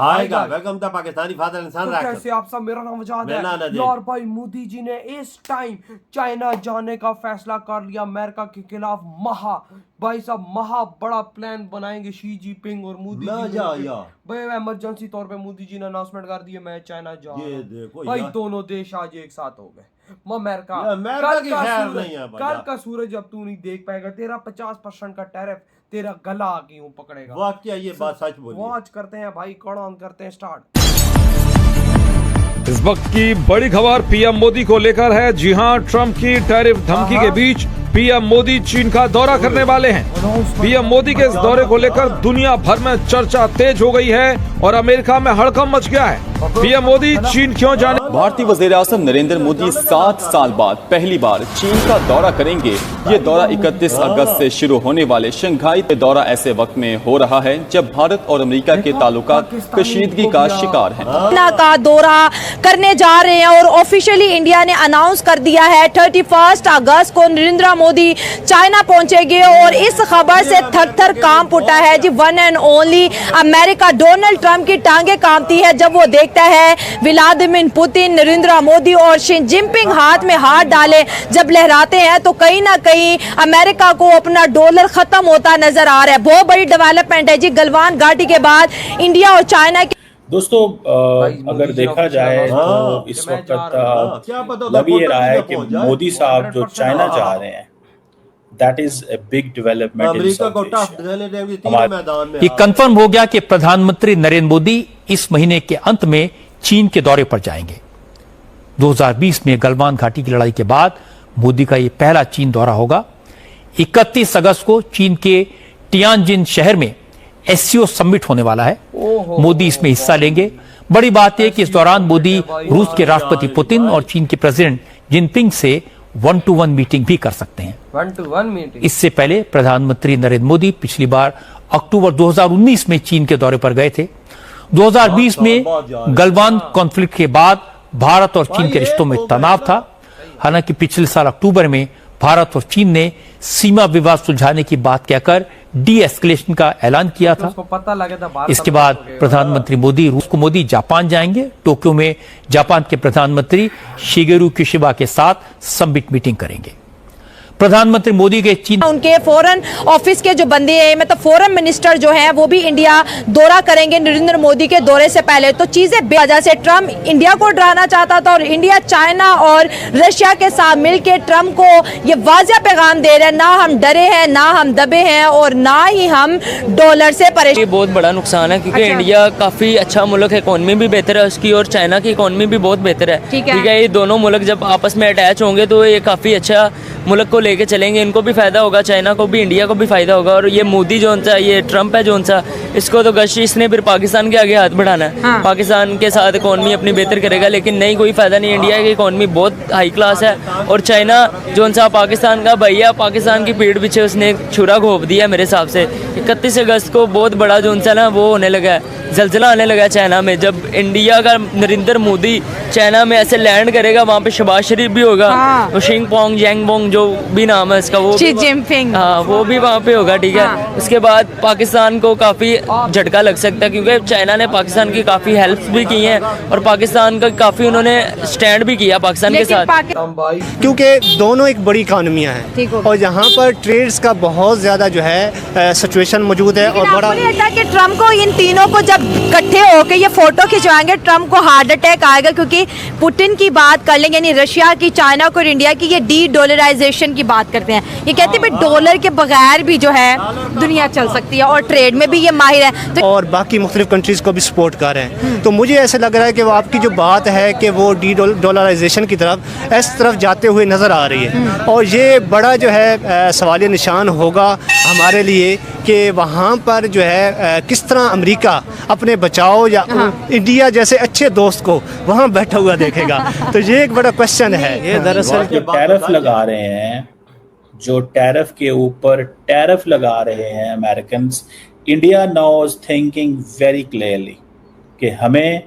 आएगा। Welcome the Pakistani father इंसान तो कैसे आप सब, मेरा नाम वजाद है यार भाई। मोदी जी ने इस टाइम चाइना जाने का फैसला कर लिया अमेरिका के खिलाफ। भाई साहब बड़ा प्लान बनाएंगे शी जिनपिंग और मोदी जी भाई। इमरजेंसी तौर पे मोदी जी ने अनाउंसमेंट कर दी है मैं चाइना जा रहा हूं भाई। दोनों देश आज एक साथ हो गए। अमेरिका कल का सूरज अब तू नहीं देख पाएगा। तेरा 50% का टैरिफ तेरा गला आगे यूं पकड़ेगा। वाकई ये बात सच बोली। वॉच करते हैं भाई, कौन करते हैं स्टार्ट। इस वक्त की बड़ी खबर पीएम मोदी को लेकर है। जी हां, ट्रंप की टैरिफ धमकी के बीच पीएम मोदी चीन का दौरा करने वाले हैं। पीएम मोदी के इस दौरे को लेकर दुनिया भर में चर्चा तेज हो गई है और अमेरिका में हड़कंप मच गया है। पीएम मोदी चीन क्यों जाने? भारतीय वज़ीर-ए-आज़म नरेंद्र मोदी 7 साल बाद पहली बार चीन का दौरा करेंगे। ये दौरा 31 अगस्त से शुरू होने वाले शंघाई दौरा ऐसे वक्त में हो रहा है जब भारत और अमेरिका के ताल्लुकात कशीदगी का शिकार हैं। चाइना का दौरा करने जा रहे हैं और ऑफिशियली इंडिया ने अनाउंस कर दिया है 31 अगस्त को नरेंद्र मोदी चाइना पहुंचेंगे। और इस खबर से थर थर कांप उठा है जी। One and only America, Donald Trump की टांगे कांपती है जब वो देखता है व्लादिमीर पुतिन, नरेंद्र मोदी और शी जिनपिंग हाथ में हाथ डाले जब लहराते हैं तो कहीं ना कहीं अमेरिका को अपना डॉलर खत्म होता नजर आ रहा है। बहुत बड़ी डेवलपमेंट है जी गलवान घाटी के बाद इंडिया और चाइना की। दोस्तों अगर देखा जाए तो इस वक्त लग ये रहा है कि मोदी साहब जो चाइना जा रहे हैं that is a big development. ये कंफर्म हो गया कि प्रधानमंत्री नरेंद्र मोदी इस महीने के अंत में चीन के दौरे पर जाएंगे। 2020 में गलवान घाटी की लड़ाई के बाद मोदी का यह पहला चीन दौरा होगा। 31 अगस्त को चीन के टियानजिन शहर में एससीओ समिट होने वाला है। मोदी इसमें हिस्सा लेंगे। बड़ी बात यह कि इस दौरान मोदी रूस के राष्ट्रपति पुतिन और चीन के प्रेसिडेंट जिनपिंग से 1-to-1 मीटिंग भी कर सकते हैं। 1-to-1 meeting. इससे पहले प्रधानमंत्री नरेंद्र मोदी पिछली बार अक्टूबर 2019 में चीन के दौरे पर गए थे। 2020 में गलवान कॉन्फ्लिक्ट के बाद भारत और चीन के रिश्तों में तनाव था। हालांकि पिछले साल अक्टूबर में भारत और चीन ने सीमा विवाद सुलझाने की बात कहकर डी एस्केलेशन का ऐलान किया था। इसके बाद प्रधानमंत्री मोदी जापान जाएंगे। टोक्यो में जापान के प्रधानमंत्री शिगेरू किशिबा के साथ समिट मीटिंग करेंगे। प्रधानमंत्री मोदी के चीन उनके फॉरेन ऑफिस के जो बंदे हैं, मतलब फॉरेन मिनिस्टर जो हैं, वो भी इंडिया दौरा करेंगे नरेंद्र मोदी के दौरे से पहले। तो चीजें वजह से ट्रंप इंडिया को डराना चाहता था और इंडिया चाइना और रशिया के साथ मिलकर ट्रंप को ये वाज़ेह पैगाम दे रहे हैं, ना हम डरे हैं, ना हम दबे हैं और ना ही हम डॉलर से परेशान। ये बहुत बड़ा नुकसान है क्योंकि इंडिया काफी अच्छा मुल्क है, इकोनॉमी भी बेहतर है उसकी और चाइना की इकोनॉमी भी बहुत बेहतर है। ठीक है, ये दोनों मुल्क जब आपस में अटैच होंगे तो ये काफी अच्छा मुल्क को लेके चलेंगे। इनको भी फायदा होगा, चाइना को भी, इंडिया को भी फायदा होगा। और ये मोदी जो सा, ये ट्रंप है जो सा, इसको तो गश इसने फिर पाकिस्तान के आगे हाथ बढ़ाना है। हाँ। पाकिस्तान के साथ इकोनॉमी अपनी बेहतर करेगा लेकिन नहीं, कोई फायदा नहीं। इंडिया की इकोनॉमी बहुत हाई क्लास है और चाइना जो सा पाकिस्तान का भैया, पाकिस्तान की पीठ पीछे उसने छुरा घोप दिया मेरे हिसाब से। 31 अगस्त को बहुत बड़ा जो सा ना वो होने लगा है, जलजला आने लगा चाइना में। जब इंडिया का नरेंद्र मोदी चाइना में ऐसे लैंड करेगा, वहाँ पे शहबाज शरीफ भी होगा। हाँ। तो शिंगपोंग जैंगबोंग जो भी नाम है इसका, वो शी जिनपिंग, हाँ, वो भी वहाँ पे होगा। ठीक है। हाँ। उसके बाद पाकिस्तान को काफी झटका लग सकता है क्योंकि चाइना ने पाकिस्तान की काफी हेल्प भी की है और पाकिस्तान का काफी उन्होंने स्टैंड भी किया पाकिस्तान के साथ, क्योंकि दोनों एक बड़ी इकोनॉमियाँ हैं और यहाँ पर ट्रेड्स का बहुत ज्यादा जो है सिचुएशन मौजूद है। और बड़ा कि ट्रंप को इन तीनों को जब इकट्ठे होकर ये फोटो खिंचवाएंगे ट्रंप को हार्ट अटैक आएगा क्योंकि पुतिन की बात कर लेंगे, यानी रशिया की, चाइना को और इंडिया की, ये डी डॉलराइजेशन की बात करते हैं। ये कहते हैं डॉलर के बगैर भी जो है दुनिया चल सकती है और ट्रेड में भी ये माहिर है। तो और बाकी मुख्तलिफ कंट्रीज को भी सपोर्ट कर रहे हैं। तो मुझे ऐसे लग रहा है कि वो आपकी जो बात है कि वो डी डॉलराइजेशन की तरफ इस तरफ जाते हुए नजर आ रही है और ये बड़ा जो है सवालिया निशान होगा हमारे लिए कि वहाँ पर जो है किस तरह अमेरिका अपने बचाव या इंडिया जैसे अच्छे दोस्त को वहाँ बैठा हुआ देखेगा। तो ये एक बड़ा क्वेश्चन है। ये दरअसल जो टैरिफ लगा रहे हैं, जो टैरिफ के ऊपर टैरिफ लगा रहे हैं Americans, India now is thinking very clearly कि हमें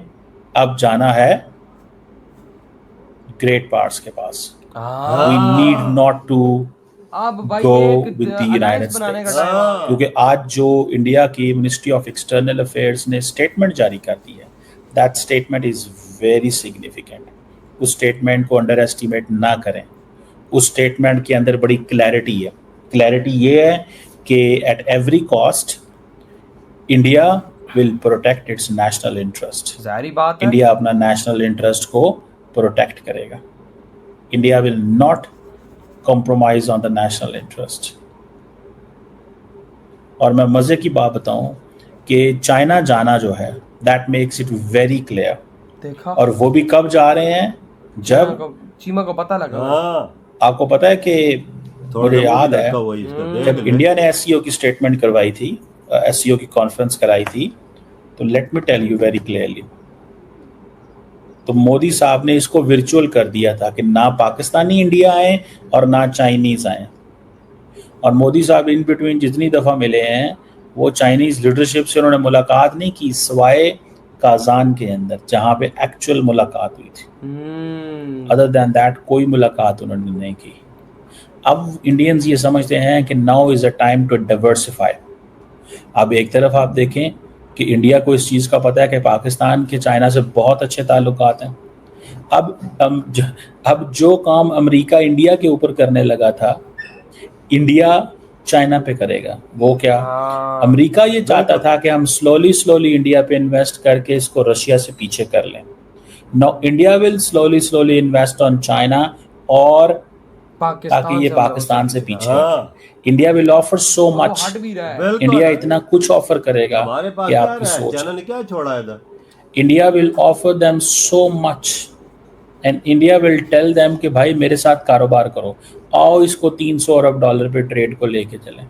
अब जाना है ग्रेट पार्ट्स के पास। वी नीड नॉट टू अब भाई go एक with the alliance United बनाने का States. टाइम आ गया। क्योंकि आज जो इंडिया की मिनिस्ट्री ऑफ एक्सटर्नल अफेयर्स ने स्टेटमेंट जारी कर दी है, that statement is very significant. उस स्टेटमेंट को अंडर एस्टिमेट ना करें। उस स्टेटमेंट के अंदर बड़ी क्लैरिटी है। क्लैरिटी ये है कि at every cost India will protect it's national interest. जाहिर बात है, इंडिया अपना नेशनल इंटरेस्ट को प्रोटेक्ट करेगा। India will not compromise on the national interest. और मैं मजे की बात बताऊं कि चाइना जाना जो है that makes it very clear. देखा, और वो भी कब जा रहे हैं? जब चीमा को पता लगा। आपको पता है कि मुझे याद है जब इंडिया ने एससीओ की स्टेटमेंट करवाई थी, एससीओ की कॉन्फ्रेंस कराई थी, तो let me tell you very clearly, तो मोदी साहब ने इसको वर्चुअल कर दिया था कि ना पाकिस्तानी इंडिया आए और ना चाइनीज आए। और मोदी साहब इन बिटवीन जितनी दफ़ा मिले हैं वो चाइनीज लीडरशिप से उन्होंने मुलाकात नहीं की, सिवाय काजान के अंदर जहाँ पे एक्चुअल मुलाकात हुई थी। अदर देन दैट कोई मुलाकात उन्होंने नहीं की। अब इंडियंस ये समझते हैं कि now is a time to diversify. अब एक तरफ आप देखें कि इंडिया को इस चीज़ का पता है कि पाकिस्तान के चाइना से बहुत अच्छे ताल्लुकात हैं। अब जो काम अमेरिका इंडिया के ऊपर करने लगा था, इंडिया चाइना पे करेगा। वो क्या? अमेरिका ये चाहता था कि हम स्लोली इंडिया पे इन्वेस्ट करके इसको रशिया से पीछे कर लें। Now India will slowly invest on China, और ताकि ये पाकिस्तान से पीछे। India will offer so much. India इतना कुछ ऑफर करेगा कि आपकी सोच। चाइना ने क्या छोड़ा इधर? India will offer them so much and India will tell them कि भाई मेरे साथ कारोबार करो, आओ इसको 300 अरब डॉलर पे ट्रेड को लेके चलें।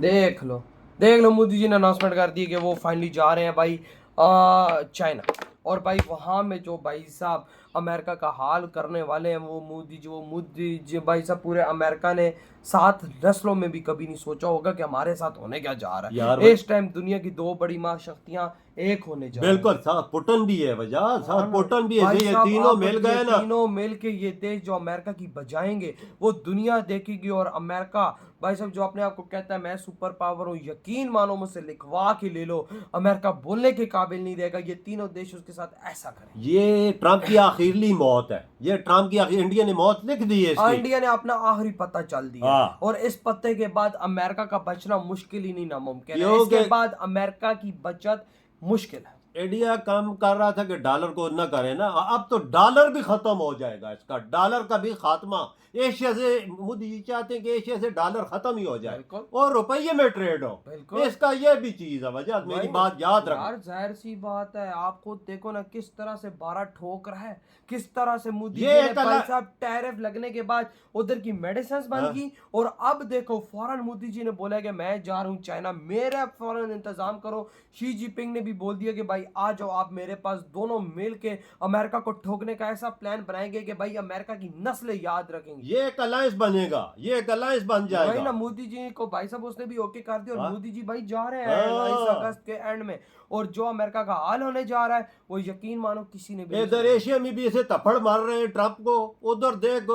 देख लो मोदी जी ने अनाउंसमेंट कर दी कि वो फाइनली जा रहे हैं भाई चाइना। और भाई वहाँ में जो भाई साहब अमेरिका का हाल करने वाले हैं वो मोदी जी भाई साहब, पूरे अमेरिका ने 7 नस्लों में भी कभी नहीं सोचा होगा कि हमारे साथ होने क्या जा रहा है। इस टाइम दुनिया की 2 बड़ी महाशक्तियां एक होने जा रही है। बिल्कुल, साथ पुटन भी है वजह, साथ पुटन भी है। ये तीनों मिल गए ना, तीनों मिल के ये देश जो अमेरिका की बजाएंगे वो दुनिया देखेगी। और अमेरिका भाई साहब जो अपने आप को कहता है मैं सुपर पावर हूँ, यकीन मानो मुझसे लिखवा के ले लो, अमेरिका बोलने के काबिल नहीं रहेगा। ये तीनों देश उसके साथ ऐसा करें। ये ट्रम्प की आखिरी मौत है। ये ट्रम्प की आखिरी, इंडिया ने मौत लिख दी है इसकी। इंडिया ने अपना आखिरी पत्ता चल दिया। और इस पत्ते के बाद अमेरिका का बचना मुश्किल ही नहीं नामुमकिन है। इसके बाद अमेरिका की बचत मुश्किल है। इंडिया काम कर रहा था कि डॉलर को न करे ना, अब तो डॉलर भी खत्म हो जाएगा। इसका डॉलर का भी खात्मा। एशिया से मोदी जी चाहते हैं कि एशिया से डॉलर खत्म ही हो जाए और रुपये में ट्रेड हो। इसका ये भी चीज है वजह, मेरी बात याद रखो यार। जाहिर सी बात है, आप खुद देखो ना किस तरह से 12 ठोक रहा है, किस तरह से मोदी जी ने भाई साहब टैरिफ लगने के बाद उधर की मेडिसिन बंद की। और अब देखो फौरन मोदी जी ने बोला कि मैं जा रहा हूँ चाइना, मेरा फौरन इंतजाम करो। शी जिनपिंग ने भी बोल दिया कि भाई आ जाओ आप मेरे पास, दोनों मिल के अमेरिका को ठोकने का ऐसा प्लान बनाएंगे कि भाई अमेरिका की नस्लें याद रखेंगे। ये एक अलायंस बनेगा, ये एक अलायंस बन जाएगा। भाई ना मोदी जी को भाई साहब उसने भी ओके कर दिया। और मोदी जी भाई जा रहे हैं 22 अगस्त के एंड में। और जो अमेरिका का हाल होने जा रहा है वो यकीन मानो किसी ने भी, इधर एशिया में भी ऐसे थप्पड़ मार रहे हैं ट्रम्प को, उधर देख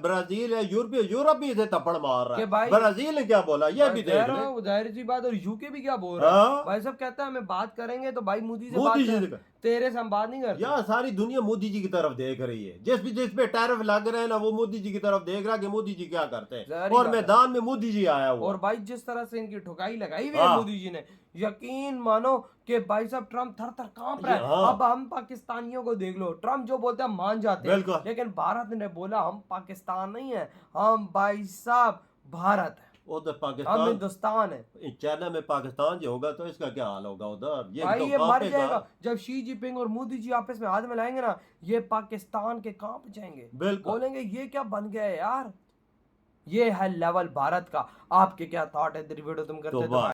ब्राजील है, यूरोप भी इसे थप्पड़ मार रहा है। ब्राजील ने क्या बोला ये भी देख रहे हैं, जाहिर सी बात। और यूके भी क्या बोल रहा है भाई साहब, कहता है हमें बात करेंगे तो भाई मोदी से बात, तेरे से हम बात नहीं करते। यार सारी दुनिया मोदी जी की तरफ देख रही है। जिस पे टैरिफ लग रहे हैं ना वो मोदी जी की तरफ देख रहा है कि मोदी जी क्या करते हैं। और मैदान में मोदी जी आया हुआ। और भाई जिस तरह से इनकी ठुकाई लगाई हुई है मोदी जी ने, यकीन मानो कि भाई साहब ट्रम्प थर थर कांप रहा है। अब हम पाकिस्तानियों को देख लो, ट्रम्प जो बोलते हैं मान जाते हैं, लेकिन भारत ने बोला हम पाकिस्तान नहीं है, हम भाई साहब भारत है, उधर पाकिस्तान, हम हिंदुस्तान है। चाइना में पाकिस्तान जो होगा तो इसका क्या हाल होगा उधर? भाई ये मर जाएगा जब शी जिनपिंग और मोदी जी आपस में हाथ मिलाएंगे ना, ये पाकिस्तान के कांप जाएंगे, बोलेंगे ये क्या बन गया है यार। ये है लेवल भारत का। आपके क्या थॉट है? वीडियो तुम करते